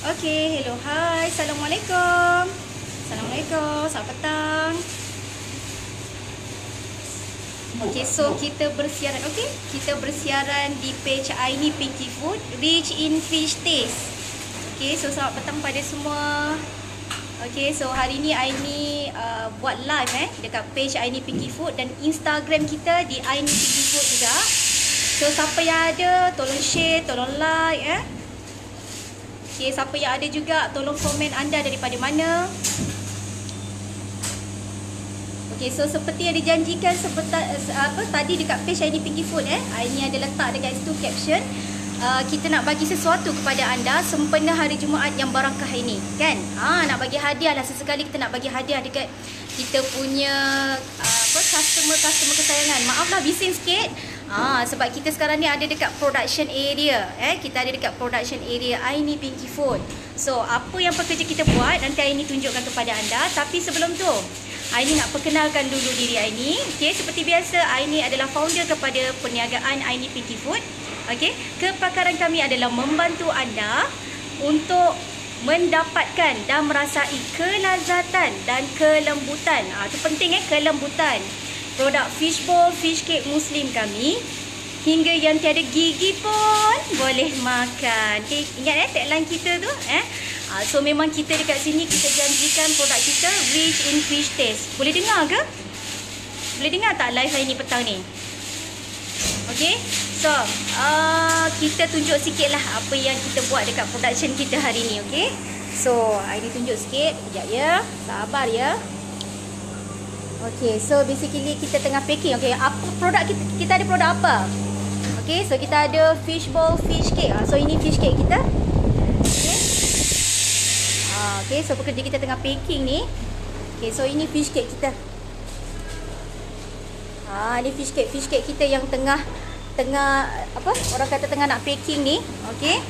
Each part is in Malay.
Okey, hello, hai. Assalamualaikum. Assalamualaikum. Selamat petang. Okey, so kita bersiaran, okey? Kita bersiaran di page Aini Pinky Food, Rich in Fish Taste. Okey, so selamat petang pada semua. Okey, so hari ni Aini buat live dekat page Aini Pinky Food dan Instagram kita di Aini Pinky Food juga. So siapa yang ada, tolong share, tolong like Okay, siapa yang ada juga tolong komen anda daripada mana. Okay, so seperti yang dijanjikan tadi dekat page Aini Pinky Food Aini ada letak dekat situ caption, kita nak bagi sesuatu kepada anda sempena hari Jumaat yang barakah ini, kan? Nak bagi hadiah lah, sesekali kita nak bagi hadiah dekat kita punya customer kesayangan. Maaflah bising sikit. Sebab kita sekarang ni ada dekat production area. Kita ada dekat production area Aini Pinky Food. So, apa yang pekerja kita buat nanti Aini tunjukkan kepada anda. Tapi sebelum tu, Aini nak perkenalkan dulu diri Aini. Okay, seperti biasa, Aini adalah founder kepada perniagaan Aini Pinky Food. Okay, kepakaran kami adalah membantu anda untuk mendapatkan dan merasai kelazatan dan kelembutan. Itu penting kelembutan produk fishball, fish cake Muslim kami, hingga yang tiada gigi pun boleh makan. Okay, ingat tagline kita tu so memang kita dekat sini kita janjikan produk kita rich in fish taste. Boleh dengar ke? Boleh dengar tak live hari ni petang ni? Okay, so kita tunjuk sikit lah apa yang kita buat dekat production kita hari ni. Okay, so Aini tunjuk sikit. Sekejap ya, sabar ya. Okay, so basically kita tengah packing. Okay, apa produk kita ada produk apa? Okay, so kita ada fishball fish cake. So ini fish cake kita. Okay, okay, so pekerja kita tengah packing ni. Okay, so ini fish cake kita. Ini fish cake kita yang tengah orang kata tengah nak packing ni. Okay,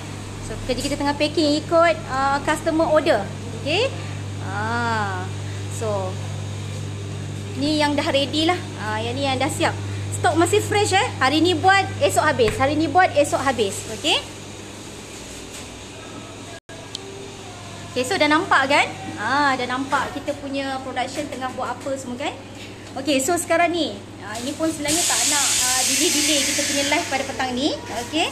so pekerja kita tengah packing ikut customer order. Okay, so ni yang dah ready lah. Yang ni yang dah siap. Stok masih fresh Hari ni buat, esok habis. Hari ni buat, esok habis. Okay. Okay, so dah nampak kan? Dah nampak kita punya production tengah buat apa semua kan? Okay, so sekarang ni ini pun sebenarnya tak nak delay kita punya live pada petang ni. Okay,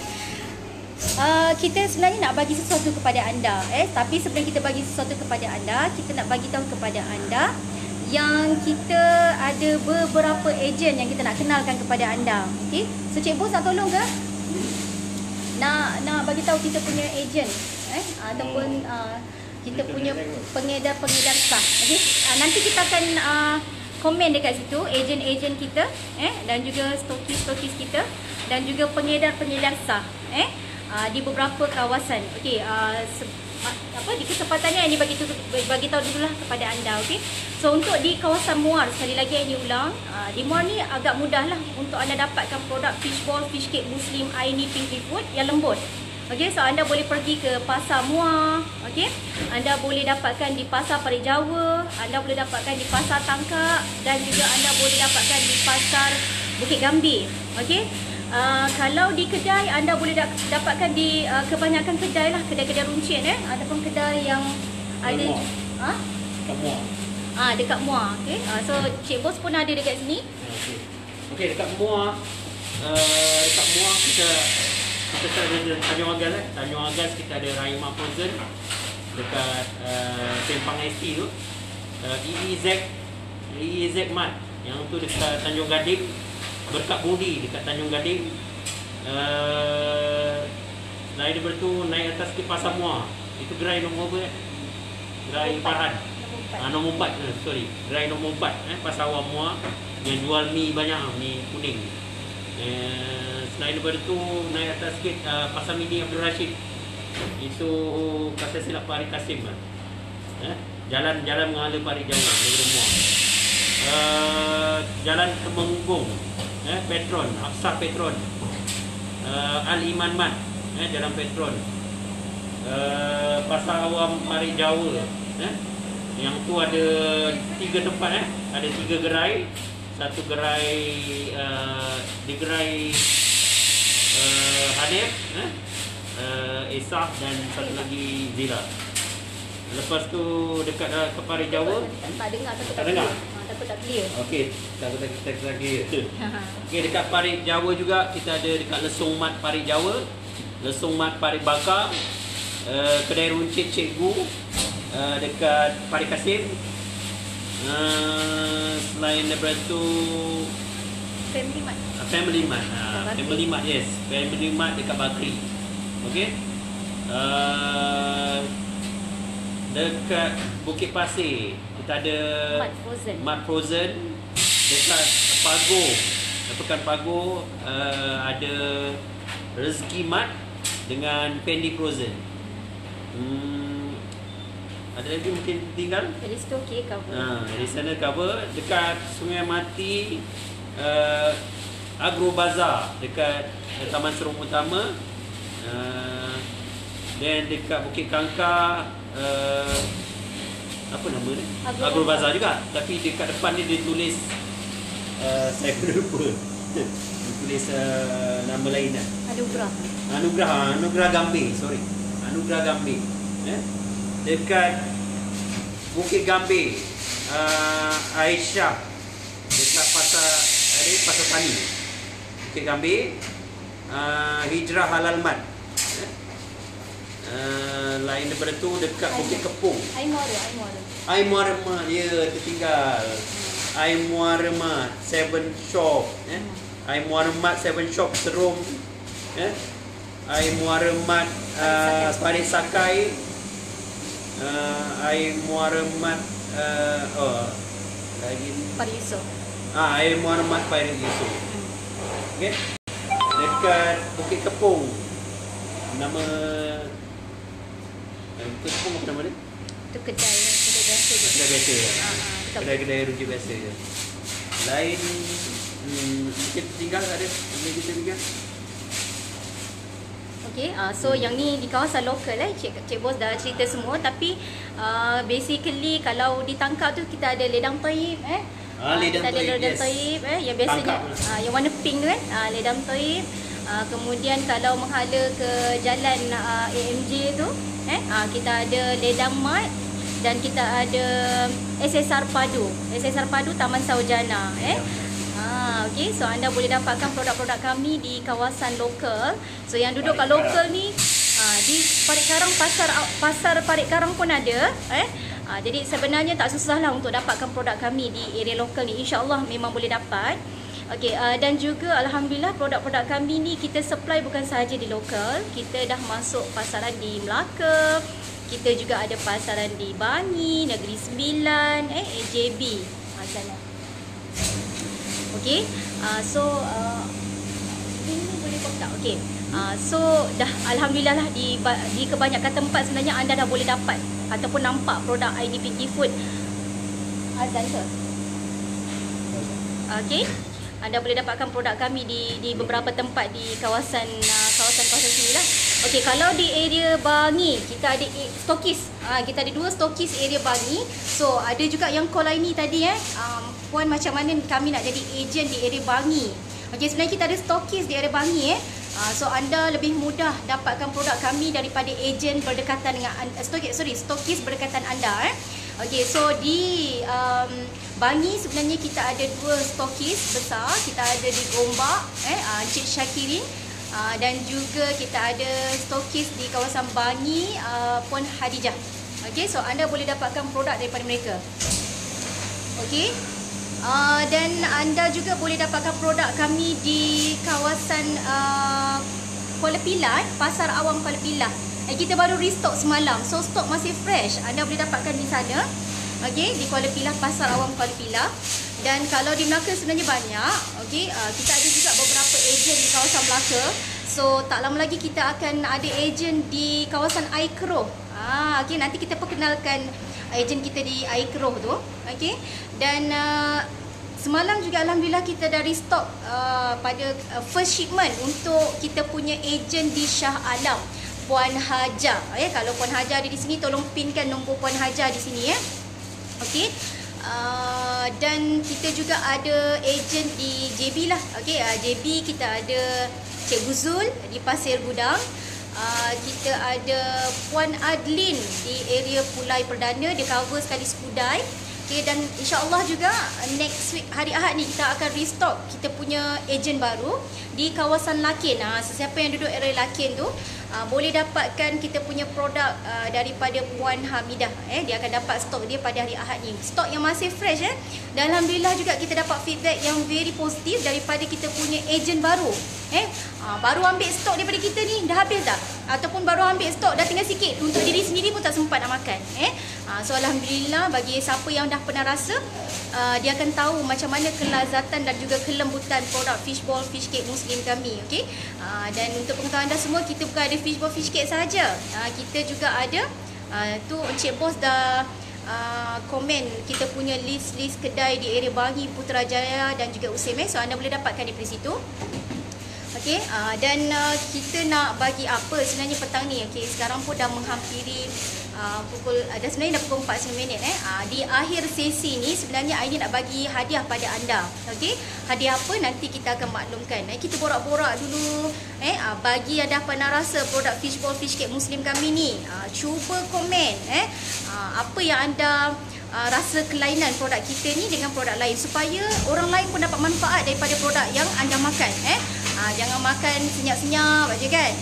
kita sebenarnya nak bagi sesuatu kepada anda tapi sebelum kita bagi sesuatu kepada anda, kita nak bagi tahu kepada anda yang kita ada beberapa ejen yang kita nak kenalkan kepada anda. Okay, so Cik Bos nak tolong ke? Nak bagi tahu kita punya ejen ataupun kita punya pengedar sah. Okay, nanti kita akan komen dekat situ ejen-ejen kita dan juga stokis kita dan juga pengedar sah di beberapa kawasan. Okey, di kesempatannya ini bagi tahu dululah kepada anda. Okey, so untuk di kawasan Muar, sekali lagi ini ulang, di Muar ni agak mudahlah untuk anda dapatkan produk fishball fish cake Muslim Aini Pinky Food yang lembut. Okey, so anda boleh pergi ke pasar Muar. Okey, anda boleh dapatkan di pasar Parit Jawa, anda boleh dapatkan di pasar Tangkak dan juga anda boleh dapatkan di pasar Bukit Gambir. Okey, kalau di kedai anda boleh dapatkan di kebanyakan kedai lah, kedai-kedai runcit ataupun kedai yang ada dekat Muar. Dekat Muar. Okey, so Cik Bos pun ada dekat sini. Okey, dekat Muar kita ada Tanjung Agas Tanjung Agas kita ada Rahimah Frozen dekat Sempang ST tu. EEZ Mart yang tu dekat Tanjung Gading. Berkat Budi dekat Tanjung Gading. Selain daripada tu naik atas ke Pasar Muar. Itu gerai nombor apa Gerai Farhan. Nombor 4 sorry. Gerai nombor 4 Pasar Awam Muar yang jual mi banyak, mi kuning. Selain daripada tu naik atas sikit Pasar Mini Abdul Rashid. Itu pasal silap Pak Ari Kasim Jalan Menghala Parit Jawa daripada Muar. Jalan Temenggung Petron, Aksa Petron, Al-Iman Mat Jalan Petron, Pasar Awam Parit Jawa yang tu ada 3 tempat ada 3 gerai. Satu gerai di gerai Hanif Esah dan satu lagi Zira. Lepas tu dekat ke Parit Jawa. Tak dengar, takut Tak dengar? Takut tak clear. Okey, takut kita lagi. Okey, dekat Parit Jawa juga kita ada dekat Lesung Mat Parit Jawa, Lesung Mat Parit Bakar, kedai runcit Cikgu dekat Parit Kasim. Selain daripada tu Family Mart. Family Mart. Bakri. Family Mart, yes. Family Mart dekat Bakri. Okey. Dekat Bukit Pasir kita ada Mart Frozen. Dekat Pagoh, Pekan Pagoh ada Rezeki Mart dengan Fendi Frozen. Ada lagi mungkin tinggal? Jadi situ okey cover. Dari sana cover. Dekat Sungai Mati Agro Bazar dekat Taman Serong Utama. Dan dekat Bukit Kangkar apa nama dia? Agro Bazar juga. Tapi dekat depan ni dia tulis saya lupa. Dia tulis nama lain lah. Anugerah Gambir, sorry. Anugerah Gambir. Dekat Bukit Gambir Aisyah dekat Pasar Tani. Bukit Gambir Hijrah Halal Mat. Lain daripada tu dekat Bukit Kepung Air Muara Mat, ya, tertinggal. Air Muara Mat 7 Shop, Air Muara Mat 7 Shop Serum, Air Muara Mat Parit Sakai, Air Muara Mat lagi Parit Yusof. Air Muara Mat Parit Yusof. Okey. Dekat Bukit Kepung nama Bukit Kepung apa nama dia? Itu kedai biasa je. Kedai biasa. Dekat Kedai runcit biasa je. Lain mungkin tinggal ada yang kita tinggal. Okay, so yang ni di kawasan lokal Cik Bos dah cerita semua. Tapi basically kalau ditangkap tu kita ada Ledang Toib Ledang kita ada Toib, Ledang yes. Toib yang biasanya yang warna pink tu kan, Ledang Toib. Kemudian kalau menghala ke jalan AMJ tu kita ada Ledang Mart dan kita ada SSR Padu Taman Saujana. Okay, so anda boleh dapatkan produk-produk kami di kawasan lokal. So yang duduk kat lokal ni di Parit Karang, pasar Parit Karang pun ada. Jadi sebenarnya tak susahlah untuk dapatkan produk kami di area lokal ni. InsyaAllah memang boleh dapat. Okay, dan juga alhamdulillah produk-produk kami ni kita supply bukan sahaja di lokal. Kita dah masuk pasaran di Melaka. Kita juga ada pasaran di Bangi, Negeri Sembilan, AJB. Sana. Okay, so ini boleh buat tak? Okay, so dah alhamdulillah lah di kebanyakan tempat sebenarnya anda dah boleh dapat ataupun nampak produk ID Pinky Food. Azan ke? Okay, anda boleh dapatkan produk kami di beberapa tempat di kawasan sini lah. Okey, kalau di area Bangi kita ada stokis. Kita ada 2 stokis area Bangi. So ada juga yang call ini tadi puan macam mana kami nak jadi ejen di area Bangi. Okey, sebenarnya kita ada stokis di area Bangi so anda lebih mudah dapatkan produk kami daripada ejen berdekatan dengan stokis berdekatan anda. Okey, so di Bangi sebenarnya kita ada 2 stokis besar. Kita ada di Gombak Encik Syakirin, dan juga kita ada stokis di kawasan Bangi Puan Hadijah. Okey, so anda boleh dapatkan produk daripada mereka. Okey, dan anda juga boleh dapatkan produk kami di kawasan Kuala Pilah, Pasar Awam Kuala Pilah. Kita baru restock semalam, so stok masih fresh. Anda boleh dapatkan di sana. Okey, di Kuala Pilah, Pasar Awam Kuala Pilah. Dan kalau di Melaka sebenarnya banyak. Okey, kita ada juga beberapa ejen di kawasan Melaka. So tak lama lagi kita akan ada ejen di kawasan Air Keroh. Okey, nanti kita perkenalkan ejen kita di Air Keroh tu. Okey, dan semalam juga alhamdulillah kita dah restock pada first shipment untuk kita punya ejen di Shah Alam, Puan Hajar. Kalau Puan Hajar ada di sini, tolong pinkan nombor Puan Hajar di sini Okey. Dan kita juga ada ejen di JB lah. Okey, JB kita ada Cik Guzul di Pasir Gudang. Kita ada Puan Adlin di area Pulai Perdana, dia cover sekali Skudai. Okay, dan insya-Allah juga next week hari Ahad ni kita akan restock kita punya ejen baru di kawasan Lakin. Sesiapa yang duduk area Lakin tu boleh dapatkan kita punya produk daripada Puan Hamidah. Dia akan dapat stok dia pada hari Ahad ni. Stok yang masih fresh Dan alhamdulillah juga kita dapat feedback yang very positif daripada kita punya ejen baru. Baru ambil stok daripada kita ni dah habis dah, ataupun baru ambil stok dah tinggal sikit, untuk diri sendiri pun tak sempat nak makan. So alhamdulillah bagi siapa yang dah pernah rasa, dia akan tahu macam mana kelazatan dan juga kelembutan produk fishball fish cake Muslim kami. Okey. Dan untuk pengetahuan anda semua, kita bukan ada fishball fish cake saja. Kita juga ada tu Encik Bos dah komen kita punya list kedai di area Bangi, Putrajaya dan juga USIM. So anda boleh dapatkan di situ. Okey, dan kita nak bagi apa sebenarnya petang ni. Okey, sekarang pun dah menghampiri pukul sebenarnya dah pukul 49 di akhir sesi ni sebenarnya Aini nak bagi hadiah pada anda. Okey, hadiah apa nanti kita akan maklumkan. Kita borak-borak dulu bagi yang dah pernah rasa produk fishball fish cake Muslim kami ni, cuba komen apa yang anda rasa kelainan produk kita ni dengan produk lain, supaya orang lain pun dapat manfaat daripada produk yang anda makan. Jangan makan senyap-senyap aja kan.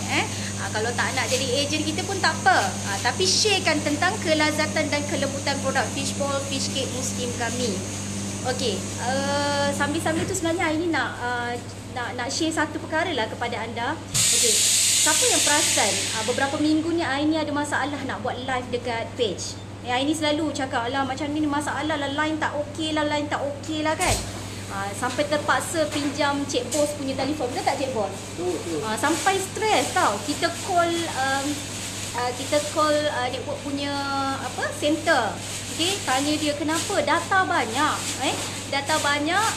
Kalau tak nak jadi ejen kita pun tak apa, tapi sharekan tentang kelazatan dan kelembutan produk fishball fish cake Muslim kami. Okey, sambil-sambil tu sebenarnya ini nak share satu perkara lah kepada anda. Okey, siapa yang perasan beberapa minggu ni Aini ada masalah nak buat live dekat page. Aini selalu cakap lah macam ni masalah lah, line tak okey lah kan. Sampai terpaksa pinjam Cik Bos punya telefon. Betul tak Cik Bos? Betul. Sampai stres tau. Kita call network punya center. Okey, tanya dia kenapa data banyak. Data banyak,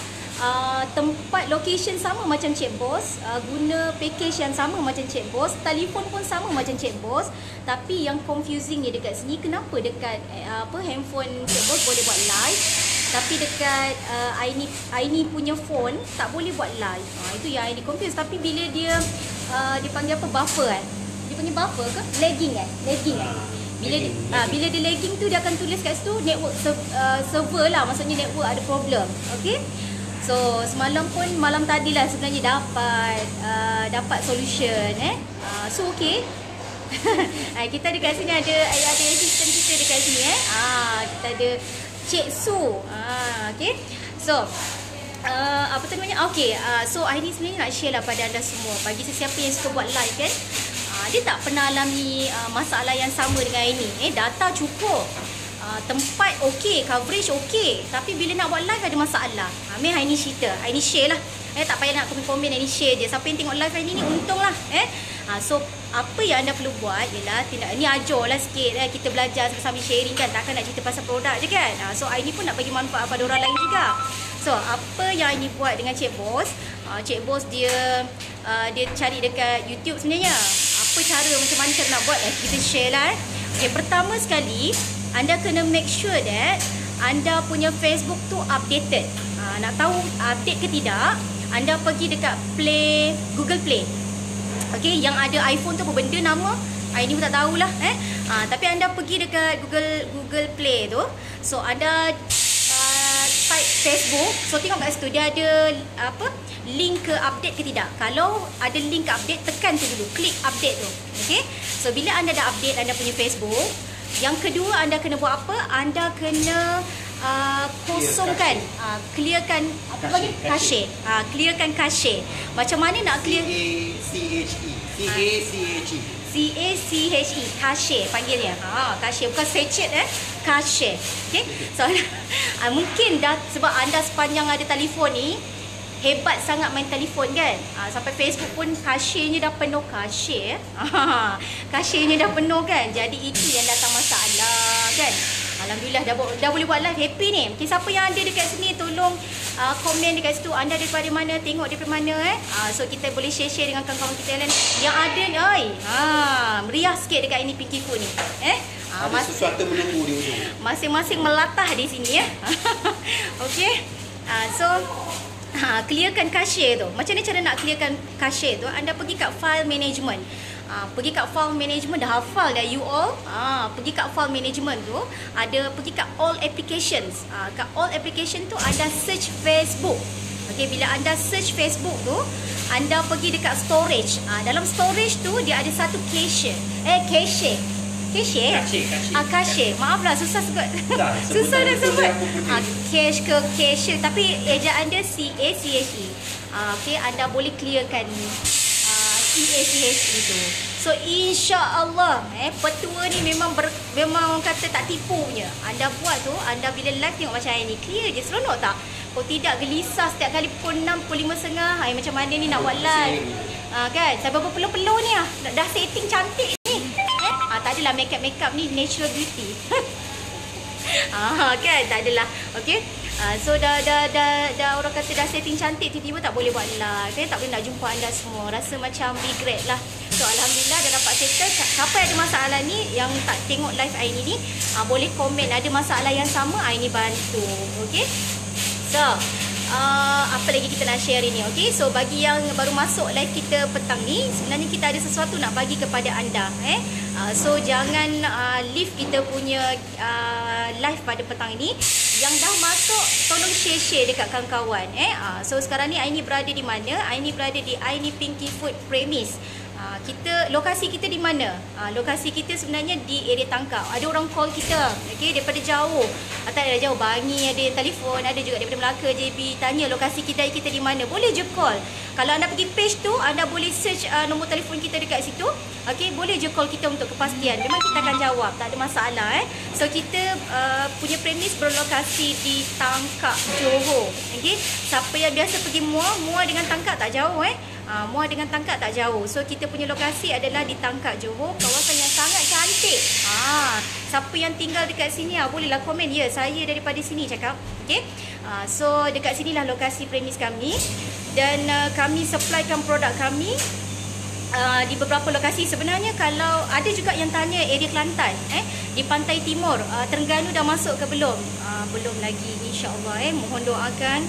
tempat location sama macam Cik Bos, guna package yang sama macam Cik Bos, telefon pun sama macam Cik Bos, tapi yang confusing ni dekat sini kenapa dekat handphone Cik Bos boleh buat live, tapi dekat Aini punya phone tak boleh buat live. Itu yang Aini confuse. Tapi bila dia panggil apa, buffer dia punya buffer ke lagging bila dia lagging tu dia akan tulis kat situ network server lah, maksudnya network ada problem. Okey, so semalam pun malam tadi lah sebenarnya dapat solution. So okey. Kita dekat sini ada assistant kita dekat sini. Kita ada Cik Su. Okay. So apa tu namanya? Okay. So Aini sebenarnya nak share lah pada anda semua, bagi sesiapa yang suka buat live kan, dia tak pernah alami masalah yang sama dengan Aini. Data cukup, tempat okey, coverage okey, tapi bila nak buat live ada masalah. Aini cerita, Aini share lah. Tak payah nak komen, Aini share je. Siapa yang tengok live Aini ni untung lah. So apa yang anda perlu buat ialah ni ajar lah sikit. Kita belajar sambil sharing kan, takkan nak cerita pasal produk je kan. So Aini pun nak bagi manfaat pada orang lain juga. So apa yang Aini buat dengan Cik Bos, Cik Bos dia cari dekat YouTube sebenarnya. Apa cara, macam mana cara nak buat, kita share lah. Okay, pertama sekali anda kena make sure that anda punya Facebook tu updated. Nak tahu update ke tidak, anda pergi dekat Google Play. Okey, yang ada iPhone tu apa benda nama Aini pun tak tahulah. Tapi anda pergi dekat Google Play tu. So anda type Facebook. So tengok kat situ dia ada link ke update ke tidak. Kalau ada link ke update, tekan tu dulu, klik update tu. Okey. So bila anda dah update anda punya Facebook, yang kedua anda kena buat apa? Anda kena kosongkan, clearkan cache. Clearkan cache. Macam mana nak clear? C-A-C-H-E cache panggilnya. Cache, bukan sachet cache. Okey. So mungkin dah sebab anda sepanjang ada telefon ni hebat sangat main telefon kan. Sampai Facebook pun cache-nya dah penuh. Cache-nya dah penuh kan. Jadi itu yang datang masalah kan. Alhamdulillah dah boleh buat live, happy ni. Okay, siapa yang ada dekat sini tolong komen dekat situ anda daripada mana, tengok daripada mana so kita boleh share dengan kawan-kawan kita lain yang ada ni. Meriah sikit dekat ini Pinky Food ni. Ada sesuatu menunggu di ujung. Masing-masing melatah di sini Okey. So clearkan cache tu. Macam mana cara nak clearkan cache tu? Anda pergi kat file management. Pergi kat file management, dah hafal dah you all. Pergi kat file management tu, pergi kat all applications. Kat all application tu anda search Facebook. Okey, bila anda search Facebook tu, anda pergi dekat storage. Dalam storage tu dia ada satu cache. Cache. Cache. Maaflah susah sebut. Susah nak sebut. Cache ke cache, tapi ejaan dia C-A-C-H-E. Okey, anda boleh clearkan C-A-C-H-E tu. So insya-Allah petua ni memang orang kata tak tipu punya. Anda buat tu, anda bila live tengok macam ni clear je, seronok tak? Kalau tidak gelisah setiap kali pukul 6, pukul 5.30. Macam mana ni nak buat live? Kan? Saya berpeluh-peluh ni dah setting cantik ni. Tak adalah makeup ni natural beauty. Kan? Tak adalah. Okey. So dah orang kata dah setting cantik, tiba-tiba tak boleh buat live. Tak boleh nak jumpa anda semua. Rasa macam regret lah. So alhamdulillah dah dapat settle. Siapa yang ada masalah ni, yang tak tengok live Aini ni, boleh komen ada masalah yang sama, Aini bantu. Okey. So apa lagi kita nak share ni? Okey. So bagi yang baru masuk live kita petang ni, sebenarnya kita ada sesuatu nak bagi kepada anda. So jangan leave kita punya live pada petang ini. Yang dah masuk, tolong share dekat kawan-kawan. So sekarang ni Aini berada di mana? Aini berada di Aini Pinky Food Premise. Lokasi kita di mana? Lokasi kita sebenarnya di area Tangkap. Ada orang call kita, okey, daripada jauh. Tak ada jauh, Bangi ada telefon, ada juga daripada Melaka, JB, tanya lokasi kedai kita di mana. Boleh je call. Kalau anda pergi page tu, anda boleh search nombor telefon kita dekat situ. Okey, boleh je call kita untuk kepastian. Memang kita akan jawab, tak ada masalah. So kita punya premis berlokasi di Tangkap, Johor. Okey, siapa yang biasa pergi Muar dengan Tangkap tak jauh. Muar dengan Tangkap tak jauh. So kita punya lokasi adalah di Tangkap, Johor. Kawasan yang sangat cantik. Siapa yang tinggal dekat sini bolehlah komen. Ya, saya daripada sini cakap. Okay. So dekat sinilah lokasi premis kami. Dan kami supplykan produk kami di beberapa lokasi. Sebenarnya kalau ada juga yang tanya area Kelantan, di Pantai Timur, Terengganu dah masuk ke belum? Belum lagi, insya-Allah. Mohon doakan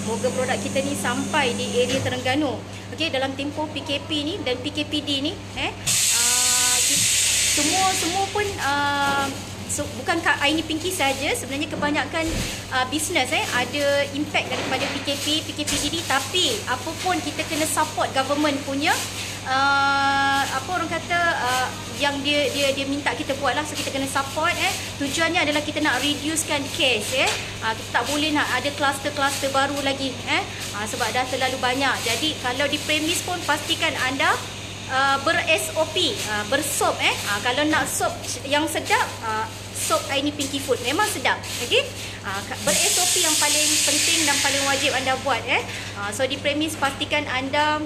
moga produk kita ni sampai di area Terengganu. Okey, dalam tempoh PKP ni dan PKPD ni, semua pun bukan kat Aini Pinky saja, sebenarnya kebanyakan bisnes ada impact daripada PKPD ni, tapi apa pun kita kena support government punya apa orang kata yang dia minta kita buat lah. So kita kena support. Tujuannya adalah kita nak reducekan case. Kita tak boleh nak ada kluster-kluster baru lagi sebab dah terlalu banyak. Jadi kalau di premis pun pastikan anda ber-SOP, bersop. Kalau nak sop yang sedap, sop Aini Pinky Food memang sedap. Okey, ber-SOP yang paling penting dan paling wajib anda buat. So di premis pastikan anda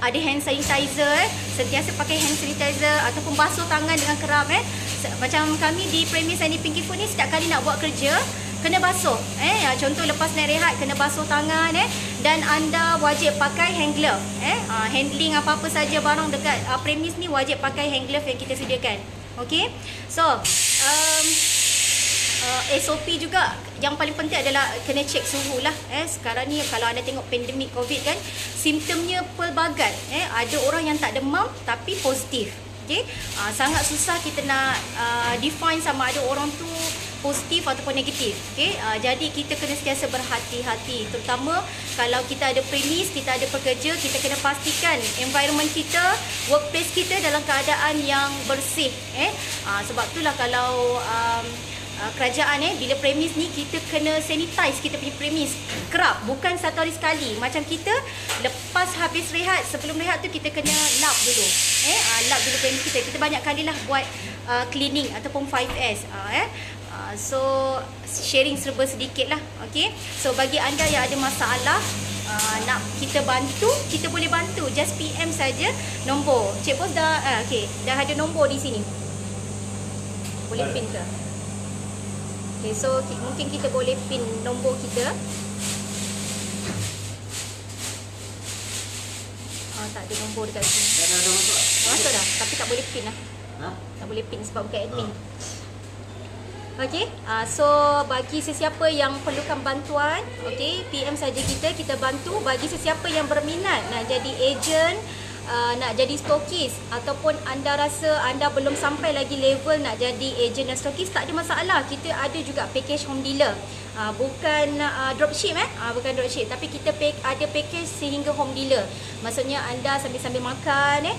ada hand sanitizer, sentiasa pakai hand sanitizer ataupun basuh tangan dengan kerap. Macam kami di premis Aini Pinky Food ni, setiap kali nak buat kerja kena basuh. Contoh lepas nak rehat kena basuh tangan. Dan anda wajib pakai hand glove. Handling apa-apa saja barang dekat premis ni wajib pakai hand glove yang kita sediakan. Okey. So SOP juga yang paling penting adalah kena cek suhu lah. Sekarang ni kalau anda tengok pandemik COVID kan, simptomnya pelbagai. Ada orang yang tak demam tapi positif. Okay? Sangat susah kita nak define sama ada orang tu positif ataupun negatif. Okay? Jadi kita kena sentiasa berhati-hati. Terutama kalau kita ada premis, kita ada pekerja, kita kena pastikan environment kita, workplace kita dalam keadaan yang bersih. Sebab itulah kalau kerajaan bila premis ni kita kena sanitize kita punya premis kerap, bukan satu hari sekali. Macam kita lepas habis rehat, sebelum rehat tu kita kena lap dulu. Lap dulu premis kita. Kita banyak kalilah buat cleaning ataupun 5S. So sharing serba sedikit lah. Okay. So bagi anda yang ada masalah nak kita bantu, kita boleh bantu. Just PM saja nombor. Cik Bos dah dah ada nombor di sini. Boleh pin ke? Okay, so mungkin kita boleh pin nombor kita. Tak ada nombor dekat sini. Dah masuk dah, tapi tak boleh pin lah. Tak boleh pin sebab bukan admin. Okay, so bagi sesiapa yang perlukan bantuan, okay, PM saja kita bantu. Bagi sesiapa yang berminat nak jadi ejen nak jadi stokis ataupun anda rasa anda belum sampai lagi level nak jadi ejen dan stokis, tak ada masalah. Kita ada juga package home dealer. Bukan dropship bukan dropship, tapi kita ada package sehingga home dealer. Maksudnya anda sambil-sambil makan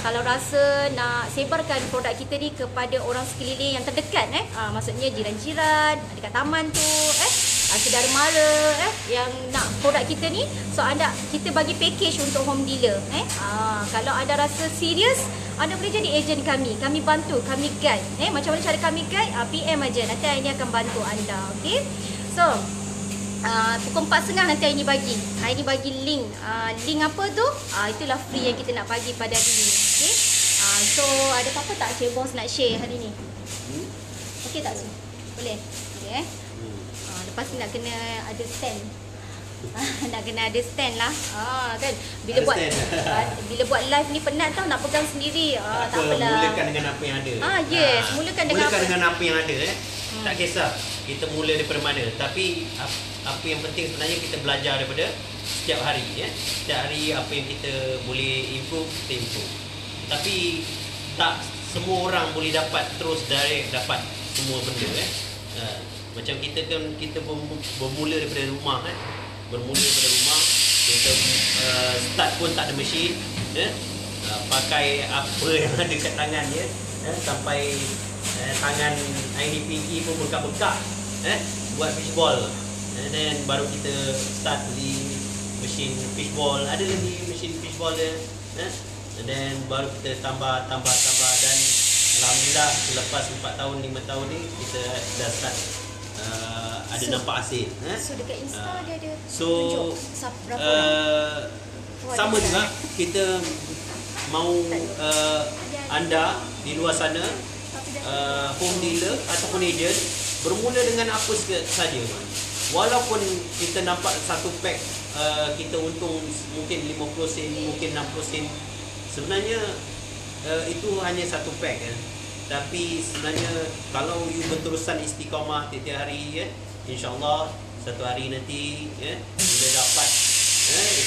kalau rasa nak sebarkan produk kita ni kepada orang sekeliling yang terdekat maksudnya jiran-jiran dekat taman tu saudara mara yang nak produk kita ni, so kita bagi package untuk home dealer. Kalau anda rasa serius, anda boleh jadi ejen kami. Kami bantu, kami guide. Macam mana cara kami guide? PM aja, nanti Aini akan bantu anda. Okey. So pukul 4.30 nanti Aini bagi. Aini bagi link. Link apa tu? Itulah free yang kita nak bagi pada hari ni. Okey. So ada apa-apa tak Cik Bos nak share hari ni? Okey tak Cik? Boleh? Boleh lepas ni nak kena ada stand. Nak kena ada stand lah. Kan bila buat live ni penat tau, nak pegang sendiri. Tak apalah. Mulakan dengan apa yang ada. Yes, mulakan dengan apa yang ada Tak kisah kita mula daripada mana, tapi apa yang penting sebenarnya kita belajar daripada setiap hari Setiap hari apa yang kita boleh improve, kita improve. Tapi tak semua orang boleh dapat terus direct dapat semua benda macam kita kan, kita bermula daripada rumah bermula daripada rumah, kita start pun tak ada mesin pakai apa yang ada kat tangan dia sampai tangan Aini Pinky pun bekak-bekak buat fishball, then baru kita start beli mesin fishball, ada lagi mesin fishball dia and then baru kita tambah dan alhamdulillah selepas 4 tahun 5 tahun ni kita dah start ada nampak hasil. So dekat Insta dia ada so sama juga kita mau anda di luar sana home dealer ataupun agent bermula dengan apa saja. Walaupun kita nampak satu pack kita untung mungkin 50 sen, mungkin 60 sen, sebenarnya itu hanya satu pack tapi sebenarnya kalau you berterusan istiqamah tiap hari InsyaAllah satu hari nanti bila dapat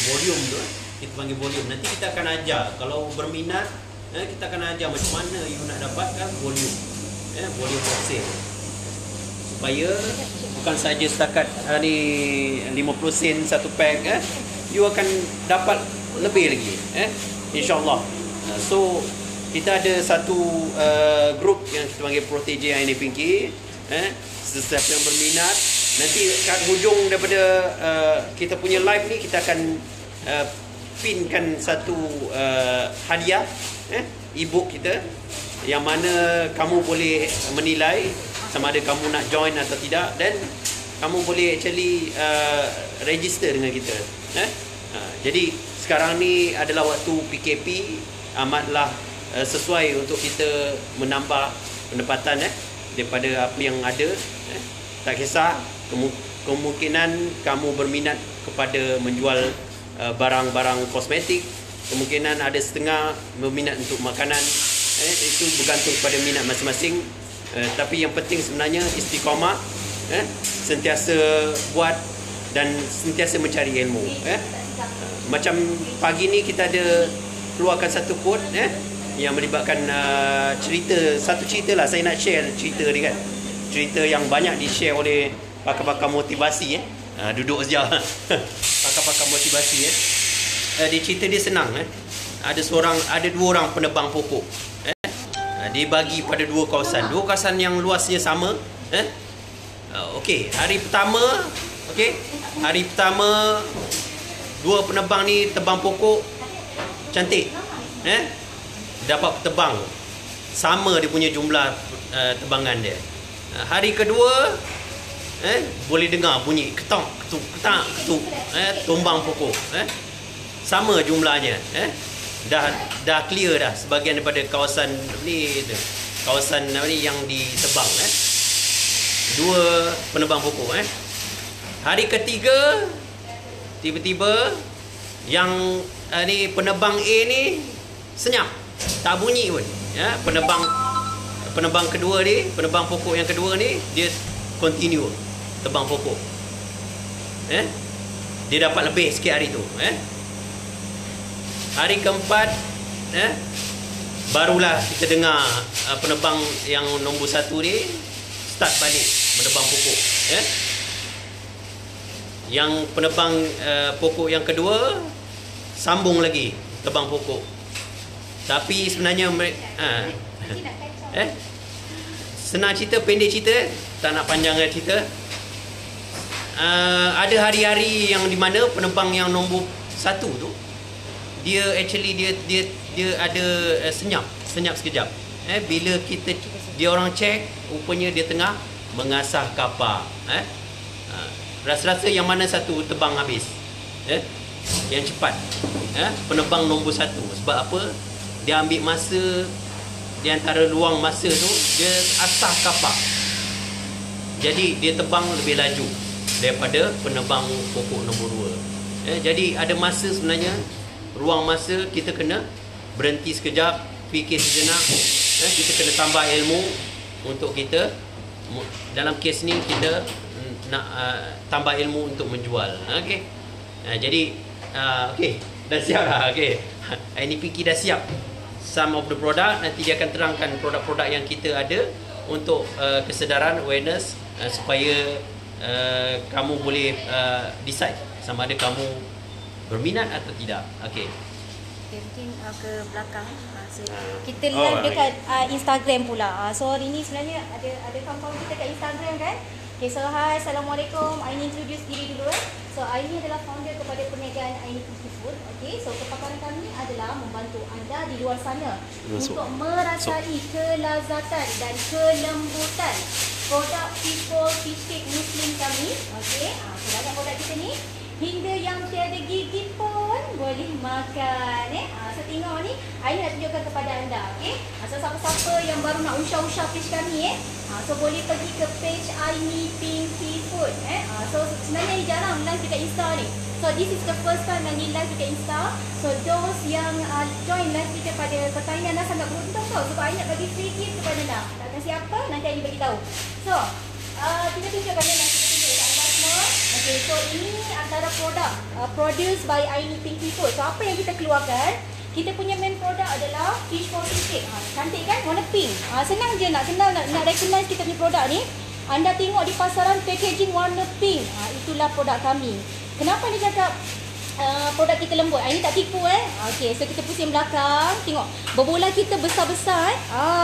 volume tu, kita panggil volume, nanti kita akan ajar. Kalau berminat kita akan ajar macam mana you nak dapatkan volume volume of sale, supaya bukan saja setakat ni 50 sen satu pack you akan dapat lebih lagi InsyaAllah. So kita ada satu grup yang kita panggil Protege Aini Pinky. Sesiapa yang berminat, nanti kat hujung daripada kita punya live ni kita akan pinkan satu hadiah e-book kita yang mana kamu boleh menilai sama ada kamu nak join atau tidak, dan kamu boleh actually register dengan kita. Jadi sekarang ni adalah waktu PKP, amatlah sesuai untuk kita menambah pendapatan daripada apa yang ada. Tak kisah kemungkinan kamu berminat kepada menjual barang-barang kosmetik, kemungkinan ada setengah berminat untuk makanan, itu bergantung kepada minat masing-masing. Tapi yang penting sebenarnya istiqamah, sentiasa buat dan sentiasa mencari ilmu. Macam pagi ni kita ada keluarkan satu quote yang melibatkan satu cerita lah. Saya nak share cerita ni kan, cerita yang banyak di-share oleh pakar-pakar motivasi. Duduk sekejap. Pakar-pakar motivasi. Di cerita dia senang. Ada dua orang penebang pokok. Dia bagi pada dua kawasan yang luasnya sama. Okey, hari pertama dua penebang ni tebang pokok cantik. Dapat tebang sama dia punya jumlah tebangan dia. Hari kedua boleh dengar bunyi ketok ketuk ketak ketuk, tumbang pokok, sama jumlahnya. Dah clear dah sebahagian daripada kawasan ni tu, kawasan ni yang ditebang. Dua penebang pokok. Hari ketiga tiba-tiba yang ni penebang A ni senyap, tak bunyi pun. Penebang kedua ni, penebang pokok yang kedua ni, dia continue tebang pokok. Dia dapat lebih sikit hari tu. hari keempat barulah kita dengar penerbang yang nombor 1 ni start balik menebang pokok. Yang penerbang pokok yang kedua sambung lagi tebang pokok. Tapi sebenarnya senang cerita, pendek cerita, tak nak panjangkan cerita. Ada hari-hari yang di mana penerbang yang nombor 1 tu dia actually dia ada senyap sekejap. Bila dia orang check, rupanya dia tengah mengasah kapal. Rasa-rasa yang mana satu tebang habis. Yang cepat. Penerbang nombor 1. Sebab apa? Dia ambil masa di antara luang masa tu, dia asah kapal. Jadi dia tebang lebih laju daripada penerbang pokok nombor 2. Jadi ada masa sebenarnya, ruang masa kita kena berhenti sekejap, fikir sejenak. Kita kena tambah ilmu untuk kita, dalam kes ni kita nak tambah ilmu untuk menjual. Okey. Jadi okey, dah siap dah. Okey. Ini Pinky dah siap some of the product. Nanti dia akan terangkan produk-produk yang kita ada untuk kesedaran, awareness, supaya kamu boleh decide sama ada kamu berminat atau tidak. Okey. Okay, mungkin ke belakang. Kita live dekat Instagram pula. So hari ni sebenarnya ada kawan-kawan kita kat Instagram kan. Okay, so hi, Assalamualaikum. Aini introduce diri dulu. So Aini adalah founder kepada perniagaan Aini Pinky Food. Okay, so kepakaran kami adalah membantu anda di luar sana untuk merasai kelazatan dan kelembutan produk fishbowl fish cake Muslim kami. Okay, so banyak produk kita ni hingga yang tiada gigi pun boleh makan. So tengok ni, Aini nak tunjukkan kepada anda. Okay, so siapa-siapa yang baru nak usah-usah page kami so boleh pergi ke page Aini Pinky Food. So sebenarnya ni jarang live dekat Insta ni. So this is the first time yang ni live dekat Insta. So those yang join live kita pada petang ni, anda sangat beruntung tau, sebab Aini nak bagi free gift kepada anda. Tak kasi apa, nanti Aini bagi tahu. So kita tunjukkan ni, kita tunjukkan anda semua. Okay, so ini antara produk produced by Aini Pinky Food. So apa yang kita keluarkan? Kita punya main produk adalah fishbowl fish cake. Cantik kan? Warna pink. Senang je nak kenal, nak recognize kita punya produk ni. Anda tengok di pasaran packaging warna pink. Itulah produk kami. Kenapa dia cakap produk kita lembut? Ini tak tipu Okay, so kita pusing belakang. Tengok, berbola kita besar-besar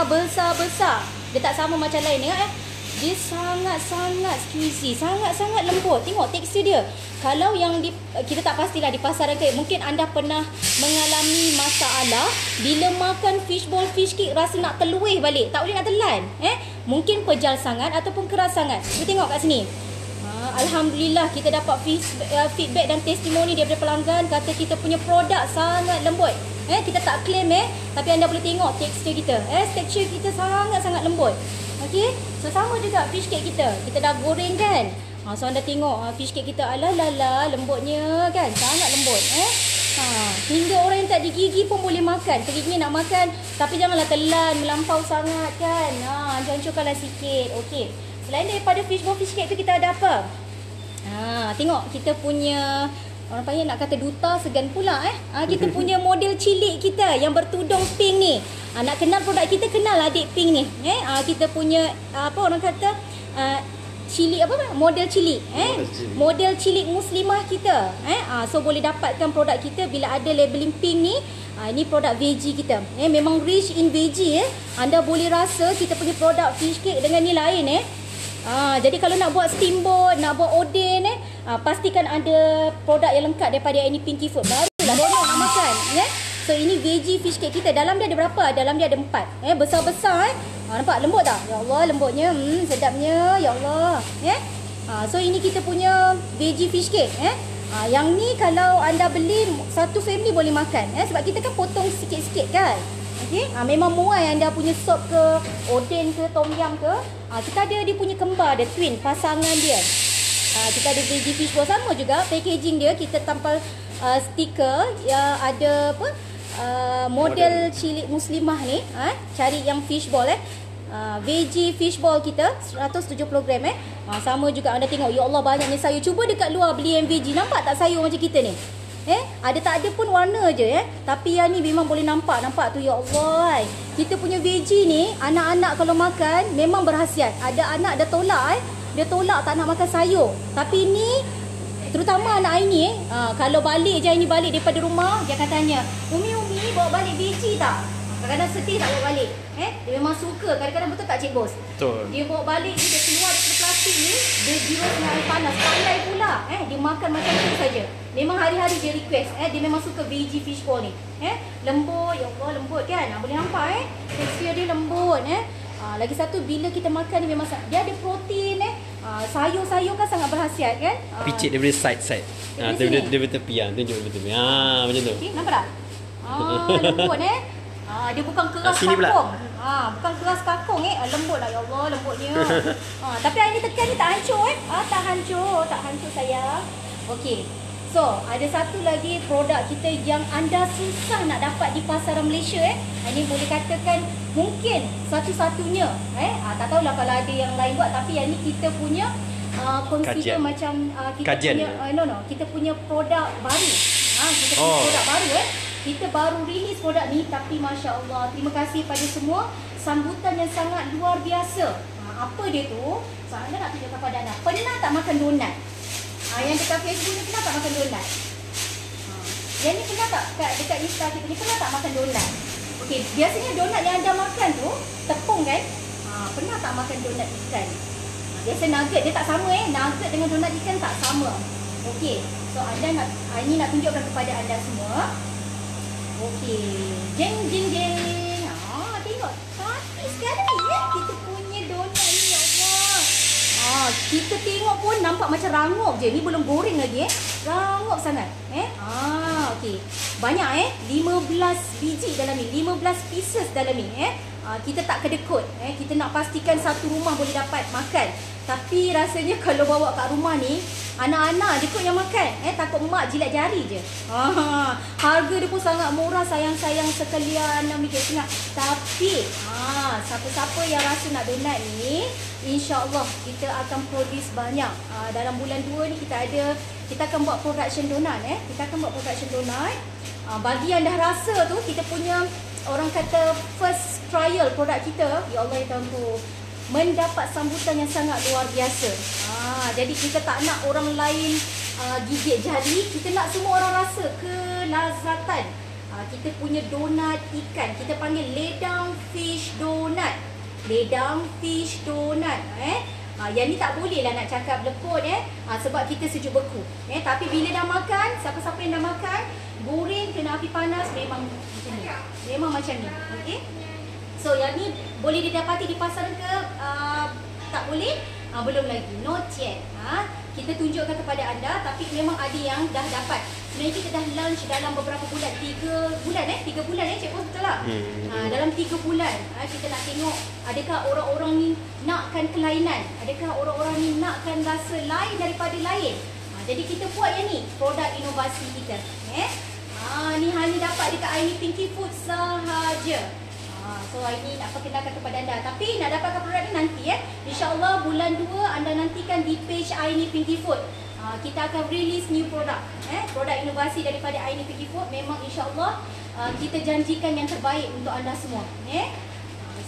besar-besar. Dia tak sama macam lain. Tengok dia sangat-sangat squeezy, sangat-sangat lembut. Tengok tekstur dia. Kalau yang kita tak pastilah di pasaran cake, mungkin anda pernah mengalami masalah bila makan fishbowl fish cake rasa nak terluih balik, tak boleh nak telan. Mungkin pejal sangat ataupun keras sangat. Kita tengok kat sini. Alhamdulillah kita dapat feedback dan testimoni daripada pelanggan, kata kita punya produk sangat lembut. Kita tak claim tapi anda boleh tengok tekstur kita. Tekstur kita sangat-sangat lembut. Okey, so sama juga fish cake kita. Kita dah goreng kan. So anda tengok fish cake kita, alalala lembutnya kan, sangat lembut. Hingga orang yang tak ada gigi pun boleh makan. Pergi nak makan, tapi janganlah telan melampau sangat kan. Hancur-hancurkanlah sikit. Okey. Selain daripada fishbowl fish cake tu, kita ada apa? Tengok kita punya, orang panggil nak kata duta segan pula kita punya model cilik kita yang bertudung pink ni. Nak kenal produk kita, kenal adik pink ni. Kita punya apa orang kata cilik apa? Model cilik. Model cilik muslimah kita. So boleh dapatkan produk kita bila ada labeling pink ni. Ini produk veggie kita. Memang rich in veggie. Anda boleh rasa kita punya produk fish cake dengan ni lain. Jadi kalau nak buat steamboat, nak buat oden pastikan ada produk yang lengkap daripada Aini Pinky Food. Barulah dia nak makan. So ini veggie fish cake kita. Dalam dia ada berapa? Dalam dia ada 4. Besar-besar nampak lembut tak? Ya Allah lembutnya. Sedapnya. Ya Allah. So ini kita punya veggie fish cake. Yang ni kalau anda beli satu family boleh makan. Sebab kita kan potong sikit-sikit kan. Okay? Memang muai anda punya sop ke, oden ke, tom yum ke. Kita ada dia punya kembar, ada twin, pasangan dia. Kita ada veggie fishbowl sama juga. Packaging dia kita tampal stiker yang ada apa? Model cilik muslimah ni. Cari yang fishbowl veggie fishbowl kita 170 gram Sama juga anda tengok. Ya Allah banyaknya sayur. Cuba dekat luar beli yang veggie. Nampak tak sayur macam kita ni? Ada tak ada pun warna je Tapi yang ni memang boleh nampak tu ya Allah. Kita punya veggie ni anak-anak kalau makan memang berkhasiat. Ada anak dia tolak dia tolak tak nak makan sayur. Tapi ni terutama anak Aini kalau balik je Aini balik daripada rumah, dia akan tanya, Umi bawa balik veggie tak? Kadang-kadang sedih tak bawa balik. Dia memang suka. Kadang-kadang betul tak Cik Bos? Betul. Dia bawa balik, dia keluar daripada plastik ni, dia jirus dengan air panas. Pandai pula. Dia makan macam tu saja. Memang hari-hari dia request. Dia memang suka veggie fishball ni. Lembut, ya Allah, lembut kan? Boleh nampak tekstur dia lembut. Lagi satu, bila kita makan ni memang dia ada protein. Sayur-sayur kan sangat berkhasiat kan? Picit daripada side. Daripada tepi tunjuk daripada tepi. Macam tu. Okay, nampak tak? Lembut dia bukan keras sini pula. kakung. Bukan keras kakung lembut lah ya Allah, lembutnya. Tapi air ni tekan ni tak hancur tak hancur sayang. Okey. So, ada satu lagi produk kita yang anda susah nak dapat di pasaran Malaysia Ini boleh katakan mungkin satu-satunya tak tahulah kalau ada yang lain buat, tapi yang ni kita punya consider Kajian. macam kita Kajian. punya kita punya produk baru. Kita punya produk baru Kita baru release produk ni, tapi Masya Allah, terima kasih pada semua sambutan yang sangat luar biasa. Apa dia tu? So, anda nak tunjukkan pada anda. Pernah tak makan donat? Yang dekat Facebook ni pernah tak makan donat? Yang ni pernah tak dekat Insta kita ni pernah tak makan donat? Okey, biasanya donat yang anda makan tu tepung kan? Pernah tak makan donat ikan? Biasa nugget dia tak sama Nugget dengan donat ikan tak sama. Okey, so anda nak ini nak tunjukkan kepada anda semua. Okey, jeng. Tengok cantik sekali kita punya donat ni ya Allah. Kita tengok pun nampak macam rangup je. Ni belum goreng lagi rangup sangat okey. Banyak 15 biji dalam ni, 15 pieces dalam ni kita tak kedekut kita nak pastikan satu rumah boleh dapat makan. Tapi rasanya kalau bawa kat rumah ni, anak-anak je kot yang makan takut mak jilat jari je. Harga dia pun sangat murah sayang-sayang sekalian mikir senang. Tapi siapa-siapa yang rasa nak donat ni, InsyaAllah kita akan produce banyak. Dalam bulan 2 ni kita akan buat production donat Kita akan buat production donat. Bagi yang dah rasa tu, kita punya orang kata first trial produk kita, ya Allah ya Tuhanku, mendapat sambutan yang sangat luar biasa. Jadi kita tak nak orang lain gigit jari, kita nak semua orang rasa kelazatan. Kita punya donat ikan, kita panggil ledang fish donat. Ledang fish donat yang ni tak boleh lah nak cakap leput sebab kita sejuk beku tapi bila dah makan, siapa-siapa yang dah makan, goreng kena api panas, memang macam ni. Memang macam ni. Okey. So yang ni boleh didapati di pasaran ke tak boleh? Belum lagi, not yet. Kita tunjukkan kepada anda, tapi memang ada yang dah dapat. Sebenarnya kita dah launch dalam beberapa bulan, 3 bulan 3 bulan Cik Bos, betul tak? Dalam 3 bulan kita nak tengok adakah orang-orang ni nakkan kelainan, adakah orang-orang ni nakkan rasa lain daripada lain. Jadi kita buat yang ni, produk inovasi kita. Ni hanya dapat dekat Aini Pinky Food sahaja. So ini nak perkenalkan kepada anda. Tapi nak dapatkan produk ni nanti InsyaAllah bulan 2 anda nantikan di page Aini Pinky Food. Kita akan release new produk. Produk inovasi daripada Aini Pinky Food. Memang insyaAllah kita janjikan yang terbaik untuk anda semua.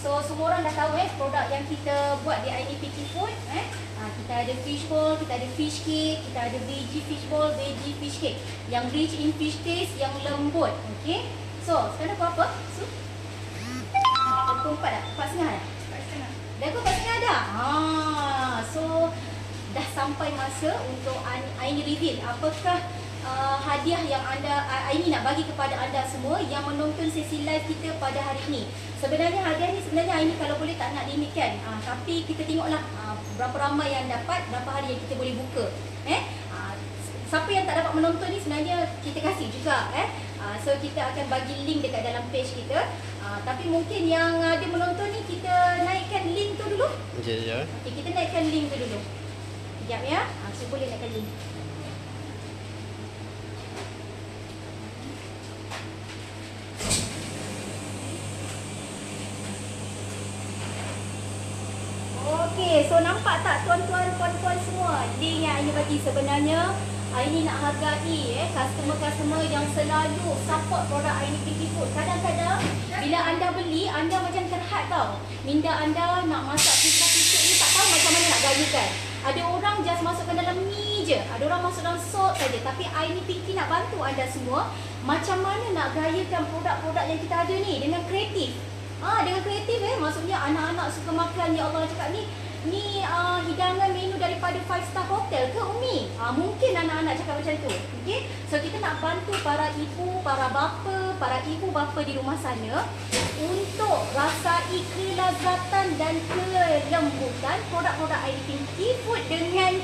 So semua orang dah tahu produk yang kita buat di Aini Pinky Food. Kita ada fish ball, kita ada fish cake, kita ada veggie fish ball, veggie fish cake yang rich in fish taste, yang lembut. Okay. So sekarang aku apa? Sup? Pukul 4 dah? 4.30 dah? 4.30. Dah pukul 4.30 dah? So dah sampai masa untuk Aini reveal apakah hadiah yang Aini nak bagi kepada anda semua yang menonton sesi live kita pada hari ini. Sebenarnya hadiah ni Aini kalau boleh tak nak limitkan, tapi kita tengoklah berapa ramai yang dapat, berapa hari yang kita boleh buka. Siapa yang tak dapat menonton ni sebenarnya kita kasih juga. So kita akan bagi link dekat dalam page kita. Tapi mungkin yang ada menonton ni kita naikkan link tu dulu. Ya. Okay, kita naikkan link tu dulu. Sekejap ya. So boleh naikkan link. Okey, so nampak tak tuan-tuan, puan-puan semua? Link yang Aini bagi sebenarnya Aini nak hargai customer-customer yang selalu support produk Aini Pinky Food. Kadang-kadang bila anda beli, anda macam terhad tau. Minda anda nak masak pizza ni tak tahu macam mana nak gayakan. Ada orang just masukkan dalam mie je, ada orang masuk dalam sos saja. Tapi Aini Pinky nak bantu anda semua macam mana nak gayakan produk-produk yang kita ada ni dengan kreatif. Dengan kreatif maksudnya anak-anak suka makan, ya Allah cakap ni hidangan menu daripada 5-star hotel ke Umi? Mungkin anak-anak cakap macam tu. Okey. So kita nak bantu para ibu, para bapa, para ibu bapa di rumah sana untuk rasai kelazatan dan kelembutan produk-produk Aini Pinky Food dengan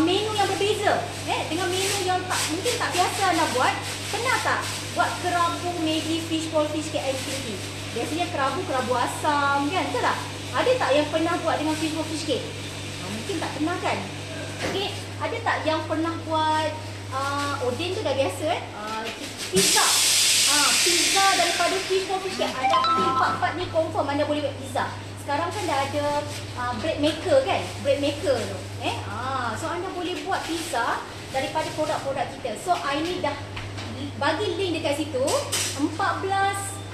menu yang berbeza. Dengan menu yang mungkin tak biasa anda buat. Pernah tak buat kerabu Maggi fishball fish cake Aini Pinky? Biasanya kerabu asam kan? Betul tak? Ada tak yang pernah buat dengan fishball fish cake? Mungkin tak pernah kan? Okay. Ada tak yang pernah buat oden tu dah biasa pizza? Pizza daripada fishball fish cake. Ada empat ni confirm anda boleh buat pizza. Sekarang kan dah ada bread maker kan? Bread maker tu. So anda boleh buat pizza daripada produk-produk kita. So Aini dah bagi link dekat situ 14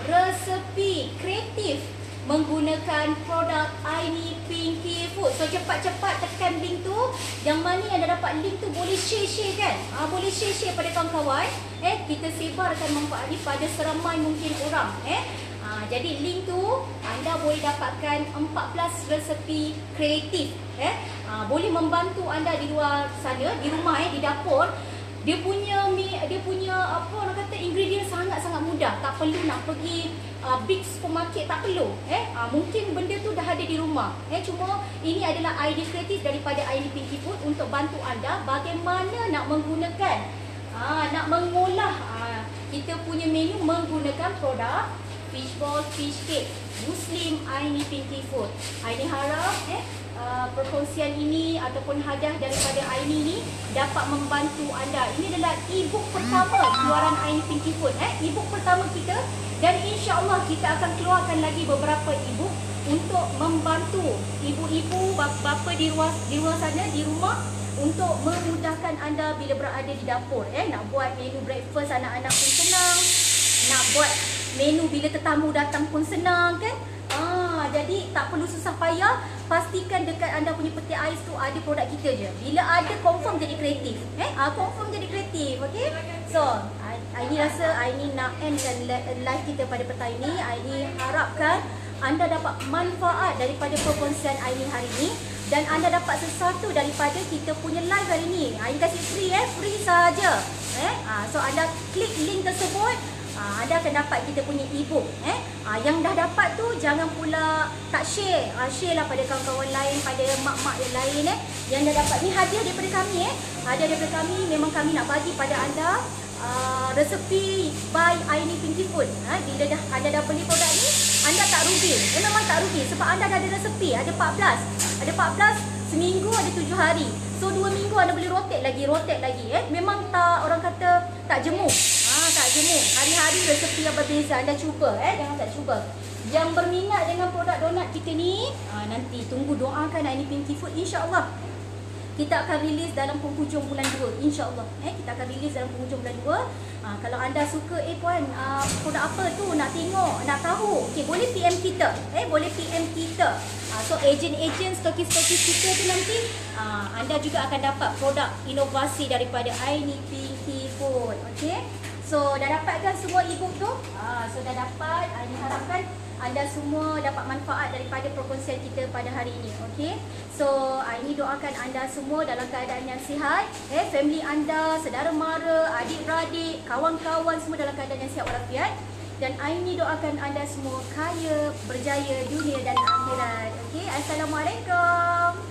resepi kreatif menggunakan produk Aini Pinky Food. So cepat-cepat tekan link tu. Yang mana yang dah dapat link tu boleh share kan? Boleh share pada kawan-kawan. Kita sebarkan manfaat ni pada seramai mungkin orang. Jadi link tu anda boleh dapatkan 14 resepi kreatif. Boleh membantu anda di luar sana, di rumah, di dapur. Dia punya apa orang kata ingredient sangat-sangat mudah. Tak perlu nak pergi big supermarket, tak perlu. Mungkin benda tu dah ada di rumah. Cuma ini adalah idea kreatif daripada Aini Pinky Food untuk bantu anda bagaimana nak menggunakan nak mengolah kita punya menu menggunakan produk fishball fish cake Muslim Aini Pinky Food. Aini harap perkongsian ini ataupun hadiah daripada Aini ni dapat membantu anda. Ini adalah e-book pertama keluaran Aini Pinky Food. E-book pertama kita, dan insya-Allah kita akan keluarkan lagi beberapa e-book untuk membantu ibu-ibu, bapa di luar sana, di rumah, untuk memudahkan anda bila berada di dapur. Nak buat menu breakfast anak-anak pun senang, nak buat menu bila tetamu datang pun senang kan? Jadi tak perlu susah payah. Pastikan dekat anda punya peti ais tu ada produk kita je. Bila ada confirm jadi kreatif. Confirm jadi kreatif. Okay? So Aini rasa Aini nak endkan live kita pada petang ini. Aini harapkan anda dapat manfaat daripada perkongsian Aini hari ini, dan anda dapat sesuatu daripada kita punya live hari ini. Aini kasih free free saja. So anda klik link tersebut, anda akan dapat kita punya e-book. Yang dah dapat tu jangan pula tak share. Share lah pada kawan-kawan lain, pada mak-mak yang lain. Yang dah dapat ni hadiah daripada kami. Hadiah daripada kami, memang kami nak bagi pada anda resepi by Aini Pinky Food. Bila anda dah beli produk ni, anda tak rugi. Memang tak rugi sebab anda dah ada resepi. Ada 14. Ada 14, seminggu ada 7 hari. So 2 minggu anda boleh rotate lagi. Memang tak, orang kata tak jemuk. Tak jemuk. Hari-hari resepi yang berbeza. Anda cuba. Jangan tak cuba. Yang berminat dengan produk donat kita ni, nanti tunggu doakan Aini Pinky Food. InsyaAllah kita akan rilis dalam penghujung bulan 2. InsyaAllah. Kita akan rilis dalam penghujung bulan 2. Kalau anda suka, puan, produk apa tu, nak tengok, nak tahu, okay, boleh PM kita. Boleh PM kita. So ejen-ejen, stokis-stokis kita tu nanti, anda juga akan dapat produk inovasi daripada Aini Pinky Food. Okay? So dah dapatkan semua e-book tu? So dah dapat. Aini harapkan anda semua dapat manfaat daripada perkongsian kita pada hari ini. Okay? So Aini doakan anda semua dalam keadaan yang sihat. Family anda, saudara mara, adik-beradik, kawan-kawan semua dalam keadaan yang sihat walafiat. Dan Aini doakan anda semua kaya, berjaya dunia dan akhirat. Okay? Assalamualaikum.